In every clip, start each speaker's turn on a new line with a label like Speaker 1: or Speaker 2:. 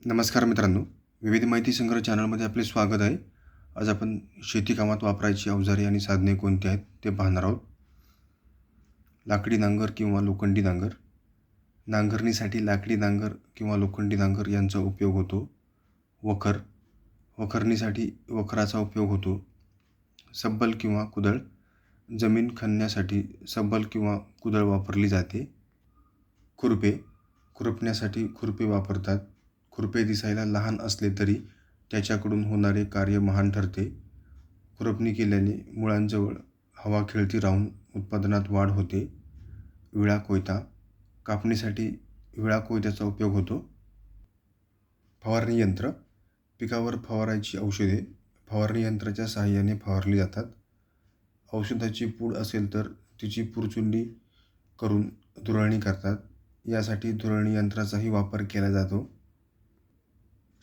Speaker 1: नमस्कार मित्रांनो, विविध माहिती संग्रह चॅनलमध्ये आपले स्वागत आहे. आज आपण शेती कामात वापरायची अवजारे आणि साधने कोणती आहेत ते पाहणार आहोत. लाकडी नांगर किंवा लोखंडी नांगर. नांगरणीसाठी लाकडी नांगर किंवा लोखंडी नांगर यांचा उपयोग होतो. वखरणीसाठी वखराचा उपयोग होतो. सब्बल किंवा कुदळ. जमीन खणण्यासाठी सब्बल किंवा कुदळ वापरली जाते. खुरपण्यासाठी खुरपे वापरतात. खुरपे दिसायला लहान असले तरी त्याच्याकडून होणारे कार्य महान ठरते. खुरपणी केल्याने मुळांजवळ हवा खेळती राहून उत्पादनात वाढ होते. विळा कोयता. कापणीसाठी विळा कोयत्याचा उपयोग होतो. फवारणी यंत्र. पिकावर फवारायची औषधे फवारणी यंत्राच्या साहाय्याने फवारली जातात. औषधाची पूड असेल तर तिची पुरचुंडी करून धुराळणी करतात. यासाठी धुराळणी यंत्राचाही वापर केला जातो.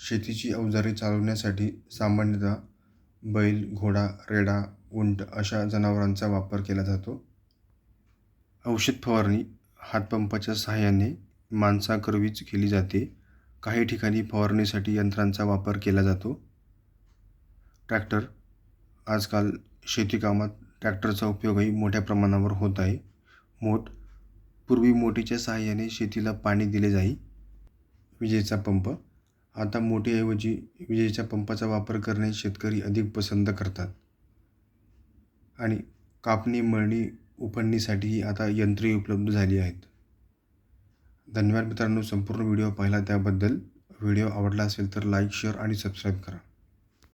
Speaker 1: शेतीची अवजारे चालवण्यासाठी सामान्यतः बैल, घोडा, रेडा, उंट अशा जनावरांचा वापर केला जातो. औषध फवारणी हातपंपाच्या सहाय्याने माणसाकरवीच केली जाते. काही ठिकाणी फवारणीसाठी यंत्रांचा वापर केला जातो. ट्रॅक्टर. आजकाल शेती कामात ट्रॅक्टरचा उपयोगही मोठ्या प्रमाणावर होत आहे. पूर्वी मोटेच्या सहाय्याने शेतीला पाणी दिले जाई. विजेचा पंप. आता मोटेऐवजी विजेच्या पंपाचा वापर करणे शेतकरी अधिक पसंत करतात. आणि कापणी, मळणी, उपणणीसाठीही आता यंत्रे उपलब्ध झाली आहेत. धन्यवाद मित्रांनो, संपूर्ण व्हिडिओ पाहिला त्याबद्दल. व्हिडिओ आवडला असेल तर लाईक, शेअर आणि सबस्क्राईब करा.